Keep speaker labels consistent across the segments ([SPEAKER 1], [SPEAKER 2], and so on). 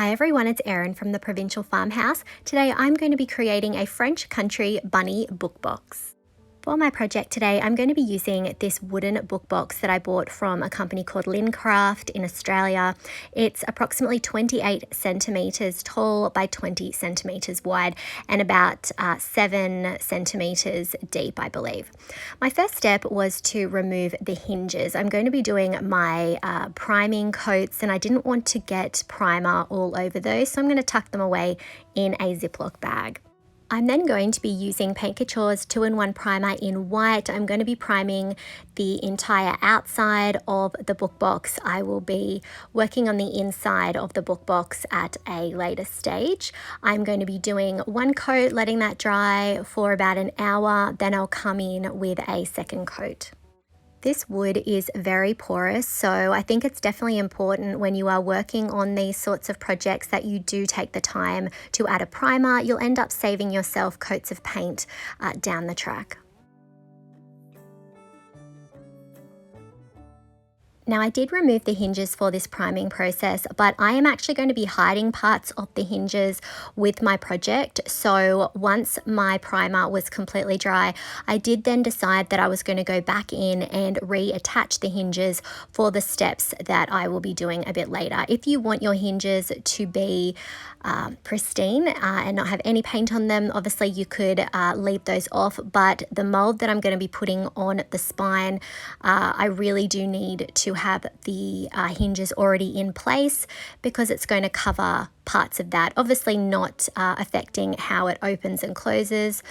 [SPEAKER 1] Hi everyone, it's Erin from the Provincial Farmhouse. Today I'm going to be creating a French country bunny book box. For my project today, I'm going to be using this wooden book box that I bought from a company called Lincraft in Australia. It's approximately 28 centimetres tall by 20 centimetres wide and about 7 centimetres deep, I believe. My first step was to remove the hinges. I'm going to be doing my priming coats and I didn't want to get primer all over those, so I'm going to tuck them away in a Ziploc bag. I'm then going to be using Paint Couture's 2-in-1 primer in white. I'm going to be priming the entire outside of the book box. I will be working on the inside of the book box at a later stage. I'm going to be doing one coat, letting that dry for about an hour, then I'll come in with a second coat. This wood is very porous, so I think it's definitely important when you are working on these sorts of projects that you do take the time to add a primer. You'll end up saving yourself coats of paint down the track. Now I did remove the hinges for this priming process, but I am actually going to be hiding parts of the hinges with my project. So once my primer was completely dry, I did then decide that I was going to go back in and reattach the hinges for the steps that I will be doing a bit later. If you want your hinges to be pristine and not have any paint on them, obviously you could leave those off, but the mold that I'm going to be putting on the spine, I really do need to have the hinges already in place because it's going to cover parts of that, obviously not affecting how it opens and closes,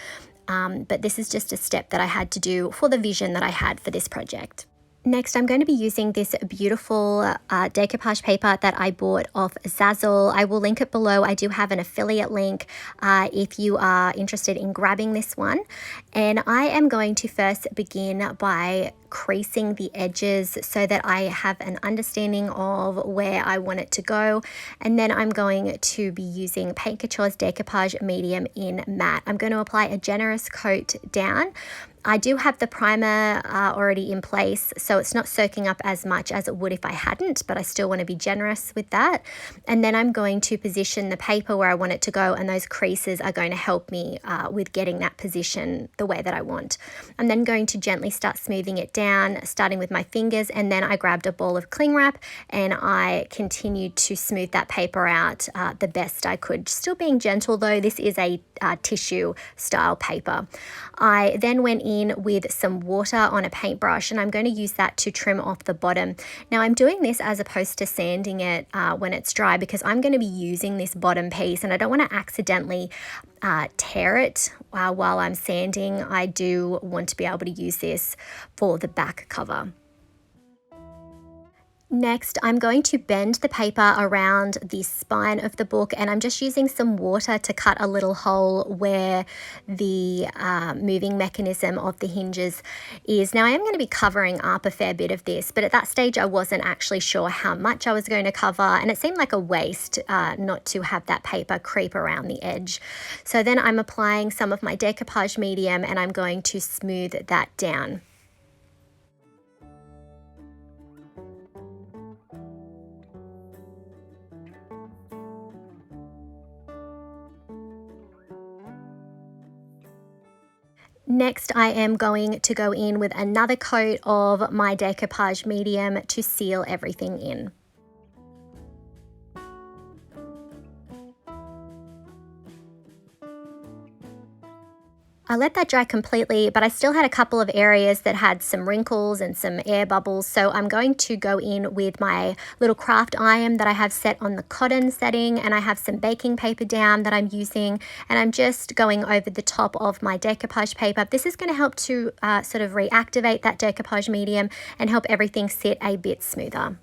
[SPEAKER 1] but this is just a step that I had to do for the vision that I had for this project. Next, I'm going to be using this beautiful decoupage paper that I bought off Zazzle. I will link it below. I do have an affiliate link if you are interested in grabbing this one. And I am going to first begin by creasing the edges so that I have an understanding of where I want it to go. And then I'm going to be using Paint Couture's Decoupage Medium in Matte. I'm going to apply a generous coat down. I do have the primer already in place, so it's not soaking up as much as it would if I hadn't, but I still want to be generous with that. And then I'm going to position the paper where I want it to go, and those creases are going to help me with getting that position the way that I want. I'm then going to gently start smoothing it down, starting with my fingers, and then I grabbed a ball of cling wrap and I continued to smooth that paper out the best I could. Still being gentle though, this is a tissue style paper. I then went in with some water on a paintbrush and I'm going to use that to trim off the bottom. Now I'm doing this as opposed to sanding it when it's dry because I'm going to be using this bottom piece and I don't want to accidentally tear it while I'm sanding. I do want to be able to use this for the back cover. Next, I'm going to bend the paper around the spine of the book and I'm just using some water to cut a little hole where the moving mechanism of the hinges is. Now I am going to be covering up a fair bit of this, but at that stage I wasn't actually sure how much I was going to cover and it seemed like a waste not to have that paper creep around the edge. So then I'm applying some of my decoupage medium and I'm going to smooth that down. Next, I am going to go in with another coat of my decoupage medium to seal everything in. I let that dry completely, but I still had a couple of areas that had some wrinkles and some air bubbles, so I'm going to go in with my little craft iron that I have set on the cotton setting, and I have some baking paper down that I'm using, and I'm just going over the top of my decoupage paper. This is going to help to sort of reactivate that decoupage medium and help everything sit a bit smoother.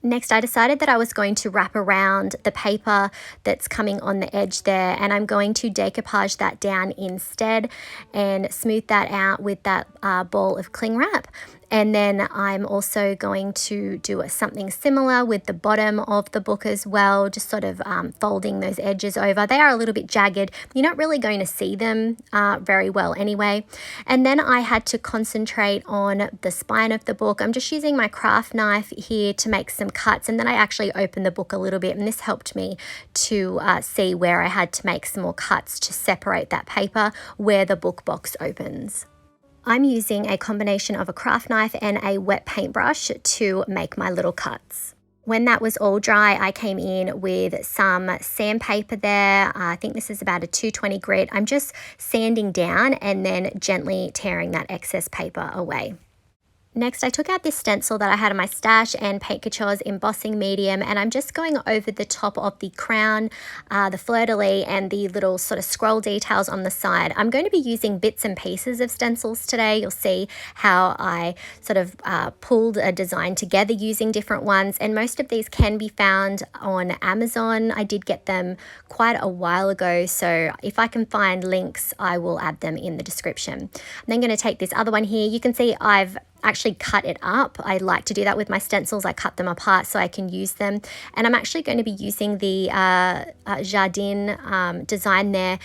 [SPEAKER 1] Next, I decided that I was going to wrap around the paper that's coming on the edge there, and I'm going to decoupage that down instead and smooth that out with that ball of cling wrap. And then I'm also going to do something similar with the bottom of the book as well, just sort of folding those edges over. They are a little bit jagged. You're not really going to see them very well anyway. And then I had to concentrate on the spine of the book. I'm just using my craft knife here to make some cuts, and then I actually opened the book a little bit, and this helped me to see where I had to make some more cuts to separate that paper where the book box opens. I'm using a combination of a craft knife and a wet paintbrush to make my little cuts. When that was all dry, I came in with some sandpaper there. I think this is about a 220 grit. I'm just sanding down and then gently tearing that excess paper away. Next, I took out this stencil that I had in my stash and Paint Couture's Embossing Medium, and I'm just going over the top of the crown, the fleur-de-lis, and the little sort of scroll details on the side. I'm going to be using bits and pieces of stencils today. You'll see how I sort of pulled a design together using different ones, and most of these can be found on Amazon. I did get them quite a while ago, so if I can find links, I will add them in the description. I'm then going to take this other one here. You can see I've actually cut it up. I like to do that with my stencils. I cut them apart so I can use them. And I'm actually going to be using the Jardin design there.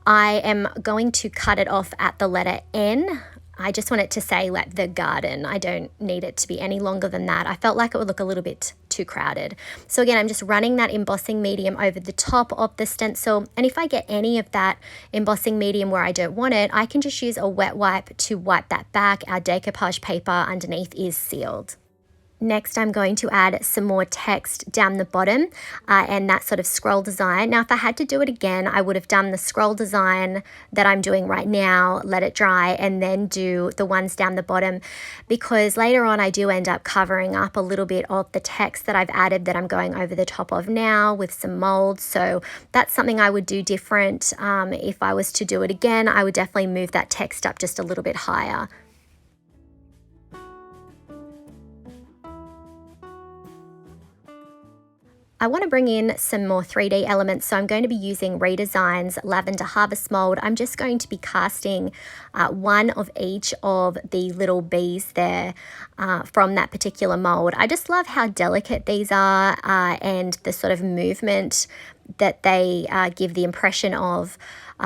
[SPEAKER 1] I am going to cut it off at the letter N. I just want it to say like the garden. I don't need it to be any longer than that. I felt like it would look a little bit too crowded. So again, I'm just running that embossing medium over the top of the stencil. And if I get any of that embossing medium where I don't want it, I can just use a wet wipe to wipe that back. Our decoupage paper underneath is sealed. Next, I'm going to add some more text down the bottom and that sort of scroll design. Now, if I had to do it again, I would have done the scroll design that I'm doing right now, let it dry, and then do the ones down the bottom, because later on I do end up covering up a little bit of the text that I've added that I'm going over the top of now with some molds. So that's something I would do different. If I was to do it again, I would definitely move that text up just a little bit higher. I want to bring in some more 3D elements, so I'm going to be using Redesign's Lavender Harvest Mold. I'm just going to be casting one of each of the little bees there from that particular mold. I just love how delicate these are and the sort of movement that they give the impression of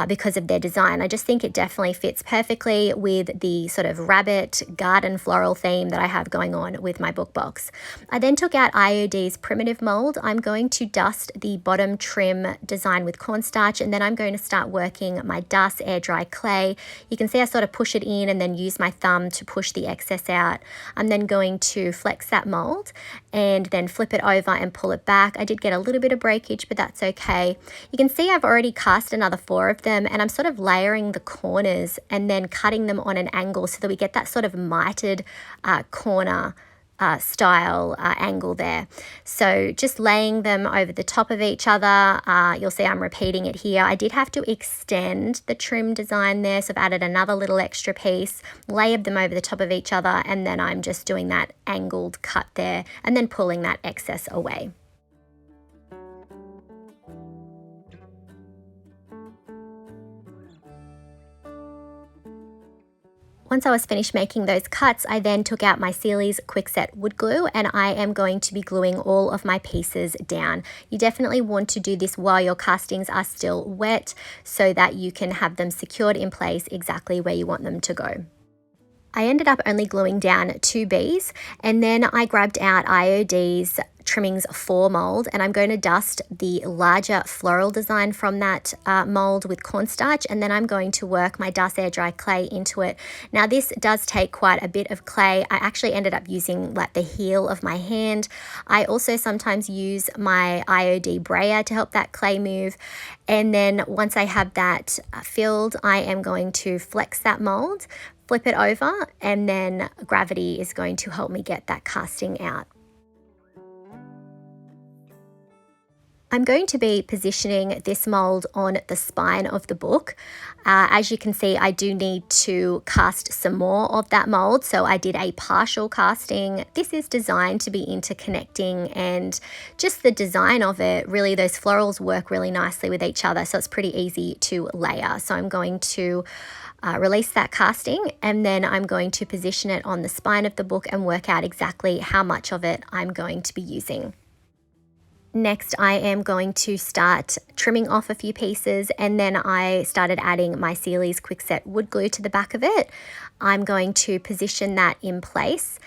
[SPEAKER 1] because of their design. I just think it definitely fits perfectly with the sort of rabbit garden floral theme that I have going on with my book box. I then took out IOD's Primitive Mold. I'm going to dust the bottom trim design with cornstarch, and then I'm going to start working my dust air dry clay. You can see I sort of push it in and then use my thumb to push the excess out. I'm then going to flex that mold and then flip it over and pull it back. I did get a little bit of breakage, but that's okay. You can see I've already cast another 4 of them, and I'm sort of layering the corners and then cutting them on an angle so that we get that sort of mitered corner style angle there. So just laying them over the top of each other. You'll see I'm repeating it here. I did have to extend the trim design there, so I've added another little extra piece, layered them over the top of each other, and then I'm just doing that angled cut there and then pulling that excess away. Once I was finished making those cuts, I then took out my Sealy's Quickset wood glue, and I am going to be gluing all of my pieces down. You definitely want to do this while your castings are still wet so that you can have them secured in place exactly where you want them to go. I ended up only gluing down 2 bees, and then I grabbed out IOD's Trimmings 4 mold, and I'm going to dust the larger floral design from that mold with cornstarch, and then I'm going to work my dust air dry clay into it. Now this does take quite a bit of clay. I actually ended up using like the heel of my hand. I also sometimes use my IOD brayer to help that clay move, and then once I have that filled, I am going to flex that mold, flip it over, and then gravity is going to help me get that casting out. I'm going to be positioning this mold on the spine of the book. As you can see, I do need to cast some more of that mold, so I did a partial casting. This is designed to be interconnecting, and just the design of it, really those florals work really nicely with each other, so it's pretty easy to layer. So I'm going to release that casting, and then I'm going to position it on the spine of the book and work out exactly how much of it I'm going to be using. Next, I am going to start trimming off a few pieces, and then I started adding my Sealy's Quickset wood glue to the back of it. I'm going to position that in place,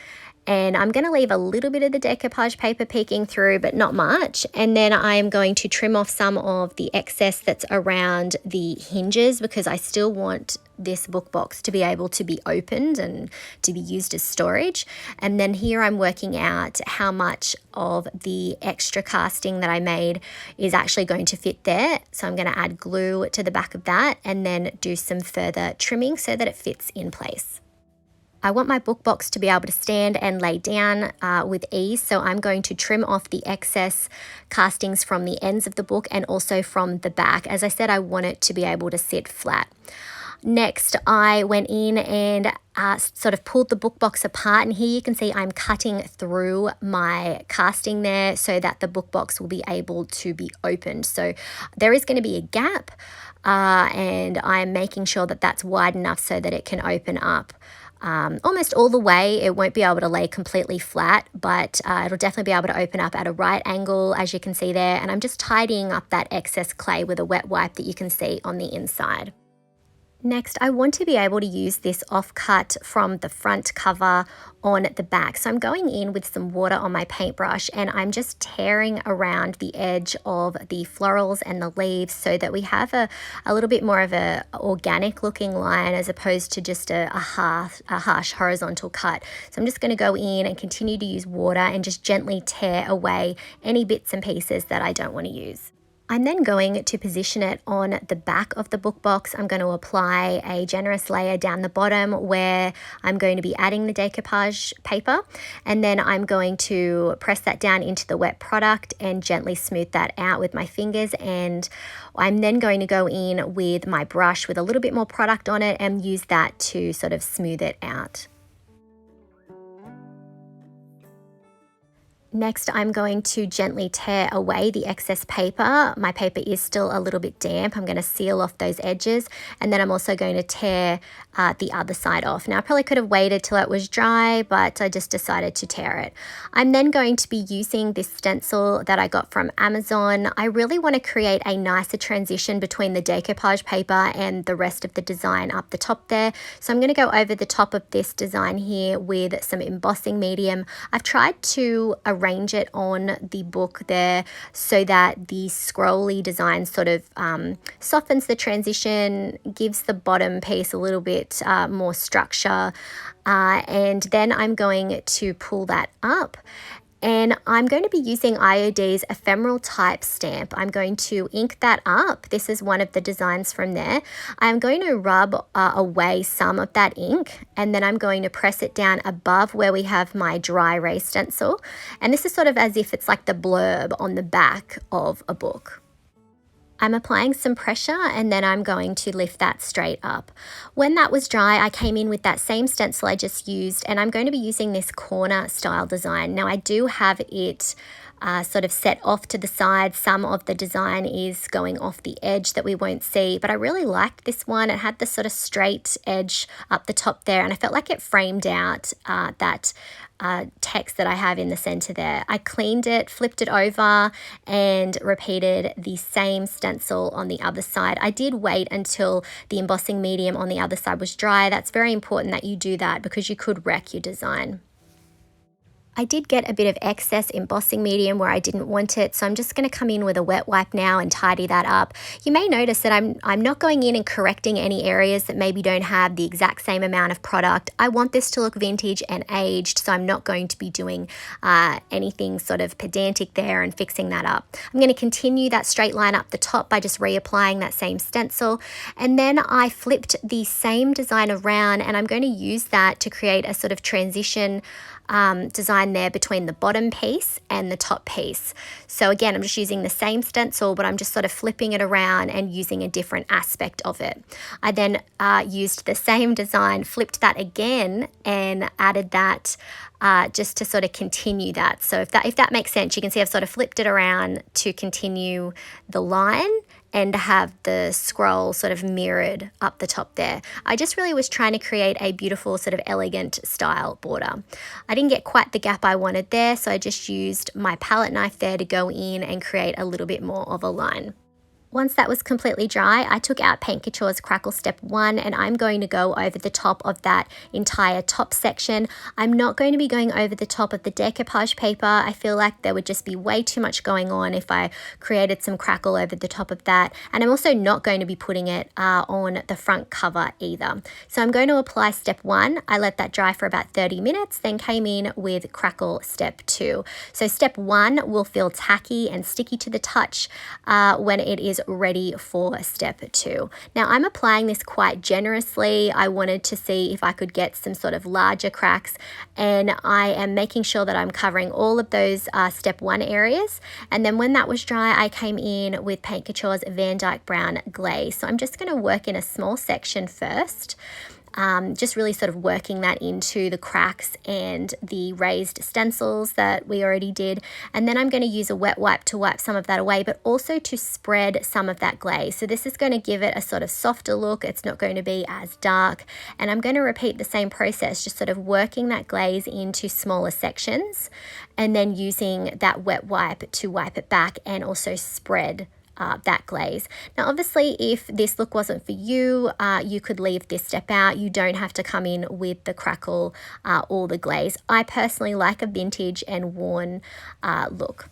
[SPEAKER 1] and I'm going to leave a little bit of the decoupage paper peeking through, but not much. And then I'm going to trim off some of the excess that's around the hinges, because I still want this book box to be able to be opened and to be used as storage. And then here I'm working out how much of the extra casting that I made is actually going to fit there. So I'm going to add glue to the back of that and then do some further trimming so that it fits in place. I want my book box to be able to stand and lay down with ease, so I'm going to trim off the excess castings from the ends of the book and also from the back. As I said, I want it to be able to sit flat. Next, I went in and sort of pulled the book box apart, and here you can see I'm cutting through my casting there so that the book box will be able to be opened. So there is going to be a gap, and I'm making sure that that's wide enough so that it can open up almost all the way. It won't be able to lay completely flat, but it'll definitely be able to open up at a right angle, as you can see there. And I'm just tidying up that excess clay with a wet wipe that you can see on the inside. Next, I want to be able to use this offcut from the front cover on the back. So I'm going in with some water on my paintbrush, and I'm just tearing around the edge of the florals and the leaves so that we have a little bit more of a organic looking line as opposed to just a harsh horizontal cut. So I'm just going to go in and continue to use water and just gently tear away any bits and pieces that I don't want to use. I'm then going to position it on the back of the book box. I'm going to apply a generous layer down the bottom where I'm going to be adding the decoupage paper, and then I'm going to press that down into the wet product and gently smooth that out with my fingers. And I'm then going to go in with my brush with a little bit more product on it and use that to sort of smooth it out. Next, I'm going to gently tear away the excess paper. My paper is still a little bit damp. I'm going to seal off those edges, and then I'm also going to tear the other side off. Now, I probably could have waited till it was dry, but I just decided to tear it. I'm then going to be using this stencil that I got from Amazon. I really want to create a nicer transition between the decoupage paper and the rest of the design up the top there. So I'm going to go over the top of this design here with some embossing medium. I've tried to arrange it on the book there so that the scrolly design sort of softens the transition, gives the bottom piece a little bit more structure, and then I'm going to pull that up. And I'm going to be using IOD's Ephemeral type stamp. I'm going to ink that up. This is one of the designs from there. I'm going to rub away some of that ink, and then I'm going to press it down above where we have my dry raised stencil. And this is sort of as if it's like the blurb on the back of a book. I'm applying some pressure, and then I'm going to lift that straight up. When that was dry, I came in with that same stencil I just used, and I'm going to be using this corner style design. Now, I do have it sort of set off to the side. Some of the design is going off the edge that we won't see, but I really liked this one. It had this sort of straight edge up the top there, and I felt like it framed out that text that I have in the center there. I cleaned it, flipped it over, and repeated the same stencil on the other side. I did wait until the embossing medium on the other side was dry. That's very important that you do that because you could wreck your design. I did get a bit of excess embossing medium where I didn't want it, so I'm just going to come in with a wet wipe now and tidy that up. You may notice that I'm not going in and correcting any areas that maybe don't have the exact same amount of product. I want this to look vintage and aged, so I'm not going to be doing anything sort of pedantic there and fixing that up. I'm going to continue that straight line up the top by just reapplying that same stencil, and then I flipped the same design around, and I'm going to use that to create a sort of transition design there between the bottom piece and the top piece. So again, I'm just using the same stencil, but I'm just sort of flipping it around and using a different aspect of it. I then used the same design, flipped that again, and added that just to sort of continue that. So if that makes sense, you can see I've sort of flipped it around to continue the line, and have the scroll sort of mirrored up the top there. I just really was trying to create a beautiful sort of elegant style border. I didn't get quite the gap I wanted there, so I just used my palette knife there to go in and create a little bit more of a line. Once that was completely dry, I took out Paint Couture's Crackle Step 1 and I'm going to go over the top of that entire top section. I'm not going to be going over the top of the decoupage paper. I feel like there would just be way too much going on if I created some crackle over the top of that. And I'm also not going to be putting it on the front cover either. So I'm going to apply Step 1. I let that dry for about 30 minutes, then came in with Crackle Step 2. So Step 1 will feel tacky and sticky to the touch when it is ready for Step 2. Now I'm applying this quite generously. I wanted to see if I could get some sort of larger cracks, and I am making sure that I'm covering all of those Step 1 areas. And then when that was dry, I came in with Paint Couture's Van Dyke Brown Glaze. So I'm just going to work in a small section first. Just really sort of working that into the cracks and the raised stencils that we already did. And then I'm going to use a wet wipe to wipe some of that away, but also to spread some of that glaze. So this is going to give it a sort of softer look. It's not going to be as dark. And I'm going to repeat the same process, just sort of working that glaze into smaller sections and then using that wet wipe to wipe it back and also spread that glaze. Now obviously if this look wasn't for you, you could leave this step out. You don't have to come in with the crackle or the glaze. I personally like a vintage and worn look.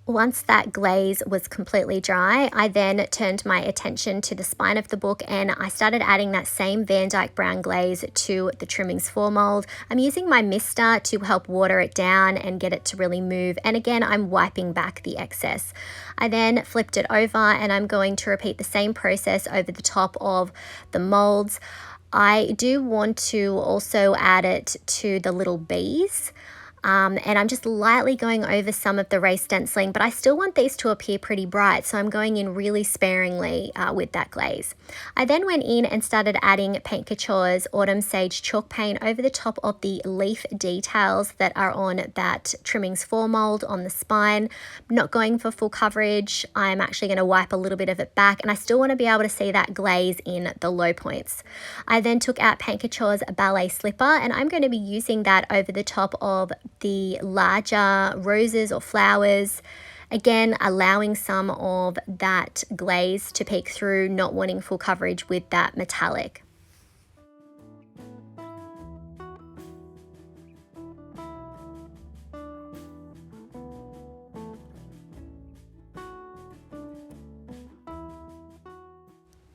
[SPEAKER 1] Once that glaze was completely dry, I then turned my attention to the spine of the book and I started adding that same Van Dyke Brown glaze to the trimmings for mold. I'm using my mister to help water it down and get it to really move. And again, I'm wiping back the excess. I then flipped it over and I'm going to repeat the same process over the top of the molds. I do want to also add it to the little bees. And I'm just lightly going over some of the raised stenciling, but I still want these to appear pretty bright, so I'm going in really sparingly with that glaze. I then went in and started adding Paint Couture's Autumn Sage chalk paint over the top of the leaf details that are on that trimmings for mold on the spine. I'm not going for full coverage. I'm actually going to wipe a little bit of it back, and I still want to be able to see that glaze in the low points. I then took out Paint Couture's Ballet slipper, and I'm going to be using that over the top of the larger roses or flowers, again allowing some of that glaze to peek through, not wanting full coverage with that metallic.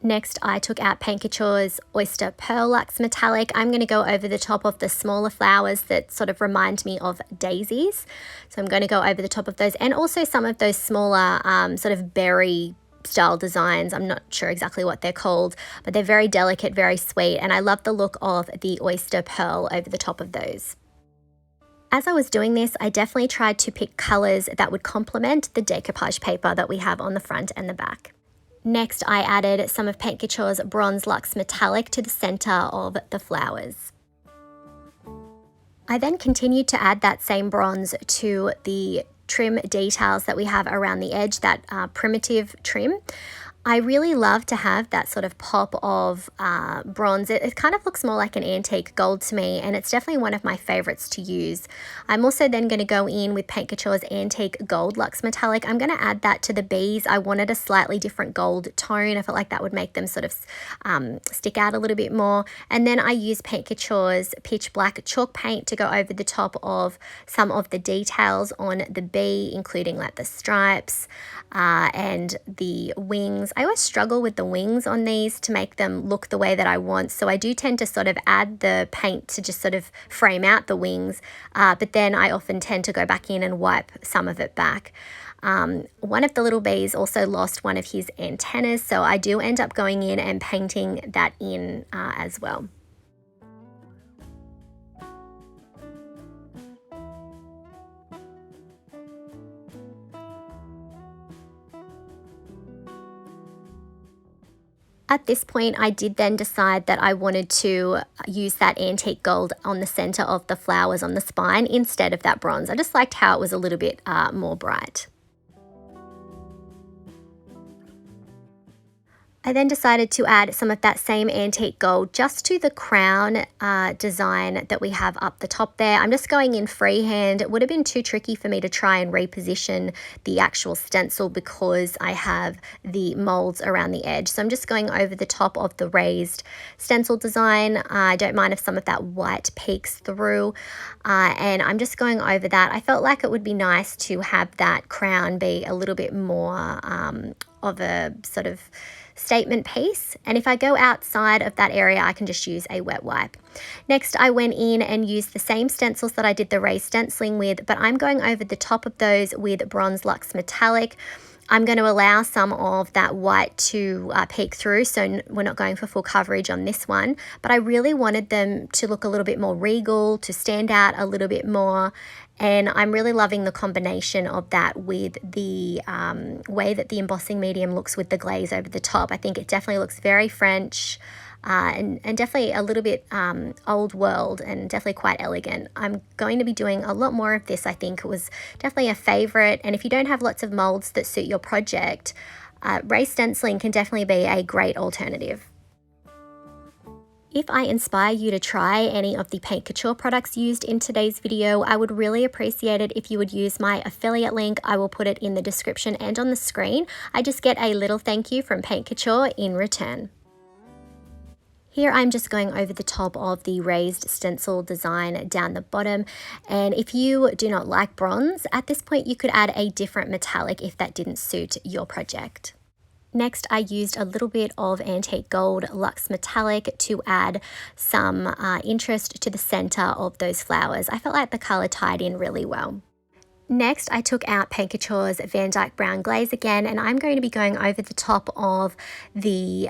[SPEAKER 1] Next, I took out Paint Couture's Oyster Pearl Luxe Metallic. I'm going to go over the top of the smaller flowers that sort of remind me of daisies. So I'm going to go over the top of those and also some of those smaller sort of berry style designs. I'm not sure exactly what they're called, but they're very delicate, very sweet. And I love the look of the Oyster Pearl over the top of those. As I was doing this, I definitely tried to pick colors that would complement the decoupage paper that we have on the front and the back. Next, I added some of Paint Couture's Bronze Luxe Metallic to the center of the flowers. I then continued to add that same bronze to the trim details that we have around the edge, that primitive trim. I really love to have that sort of pop of bronze. It kind of looks more like an antique gold to me, and it's definitely one of my favorites to use. I'm also then going to go in with Paint Couture's Antique Gold Luxe Metallic. I'm going to add that to the bees. I wanted a slightly different gold tone. I felt like that would make them sort of stick out a little bit more. And then I used Paint Couture's Pitch Black chalk paint to go over the top of some of the details on the bee, including like the stripes and the wings. I always struggle with the wings on these to make them look the way that I want, so I do tend to sort of add the paint to just sort of frame out the wings, but then I often tend to go back in and wipe some of it back. One of the little bees also lost one of his antennas, so I do end up going in and painting that in as well. At this point, I did then decide that I wanted to use that antique gold on the center of the flowers on the spine instead of that bronze. I just liked how it was a little bit more bright. I then decided to add some of that same antique gold just to the crown design that we have up the top there. I'm just going in freehand. It would have been too tricky for me to try and reposition the actual stencil because I have the molds around the edge. So I'm just going over the top of the raised stencil design. I don't mind if some of that white peeks through. And I'm just going over that. I felt like it would be nice to have that crown be a little bit more of a sort of statement piece, and if I go outside of that area I can just use a wet wipe. Next I went in and used the same stencils that I did the raised stenciling with, but I'm going over the top of those with Bronze Luxe Metallic. I'm going to allow some of that white to peek through, so we're not going for full coverage on this one, but I really wanted them to look a little bit more regal, to stand out a little bit more, and I'm really loving the combination of that with the way that the embossing medium looks with the glaze over the top. I think it definitely looks very French. And definitely a little bit old world and definitely quite elegant. I'm going to be doing a lot more of this. I think it was definitely a favorite, and if you don't have lots of molds that suit your project, raised stenciling can definitely be a great alternative. If I inspire you to try any of the Paint Couture products used in today's video, I would really appreciate it if you would use my affiliate link. I will put it in the description and on the screen. I just get a little thank you from Paint Couture in return. Here I'm just going over the top of the raised stencil design down the bottom, and if you do not like bronze, at this point you could add a different metallic if that didn't suit your project. Next, I used a little bit of Antique Gold Luxe Metallic to add some interest to the center of those flowers. I felt like the color tied in really well. Next, I took out Paint Couture's Van Dyke Brown Glaze again, and I'm going to be going over the top of the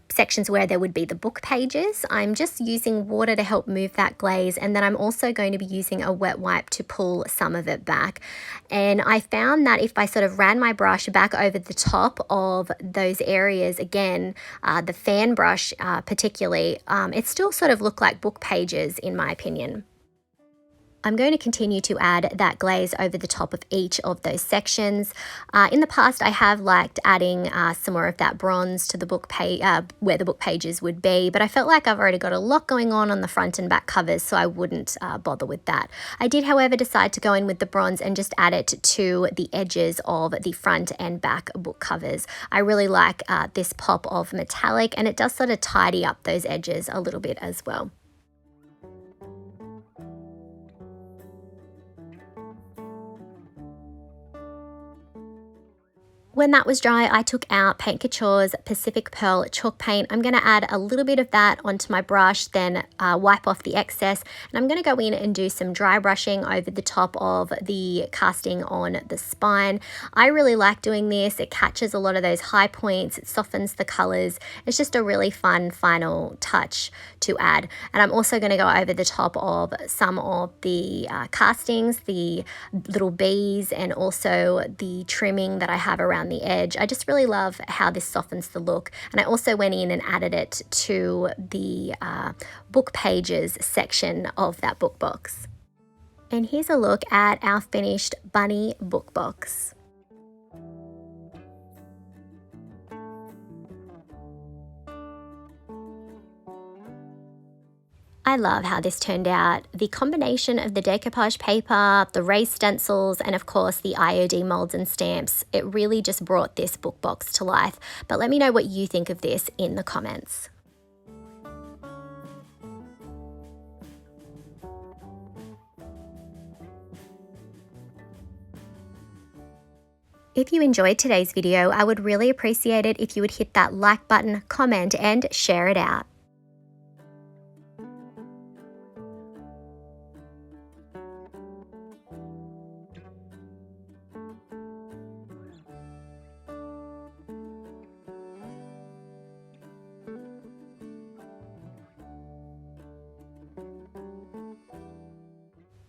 [SPEAKER 1] sections where there would be the book pages. I'm just using water to help move that glaze, and then I'm also going to be using a wet wipe to pull some of it back. And I found that if I sort of ran my brush back over the top of those areas again, the fan brush particularly, it still sort of looked like book pages in my opinion. I'm going to continue to add that glaze over the top of each of those sections. In the past, I have liked adding some more of that bronze to the book page, where the book pages would be, but I felt like I've already got a lot going on the front and back covers, so I wouldn't bother with that. I did, however, decide to go in with the bronze and just add it to the edges of the front and back book covers. I really like this pop of metallic, and it does sort of tidy up those edges a little bit as well. When that was dry, I took out Paint Couture's Pacific Pearl chalk paint. I'm going to add a little bit of that onto my brush, then wipe off the excess. And I'm going to go in and do some dry brushing over the top of the casting on the spine. I really like doing this. It catches a lot of those high points. It softens the colors. It's just a really fun final touch to add. And I'm also going to go over the top of some of the castings, the little bees, and also the trimming that I have around the edge. I just really love how this softens the look, and I also went in and added it to the book pages section of that book box. And here's a look at our finished bunny book box. I love how this turned out. The combination of the decoupage paper, the raised stencils, and of course the IOD molds and stamps, it really just brought this book box to life. But let me know what you think of this in the comments. If you enjoyed today's video, I would really appreciate it if you would hit that like button, comment, and share it out.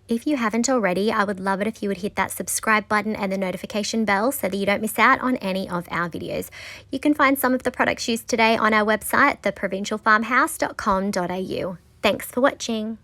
[SPEAKER 1] If you haven't already, I would love it if you would hit that subscribe button and the notification bell so that you don't miss out on any of our videos. You can find some of the products used today on our website, theprovincialfarmhouse.com.au. Thanks for watching.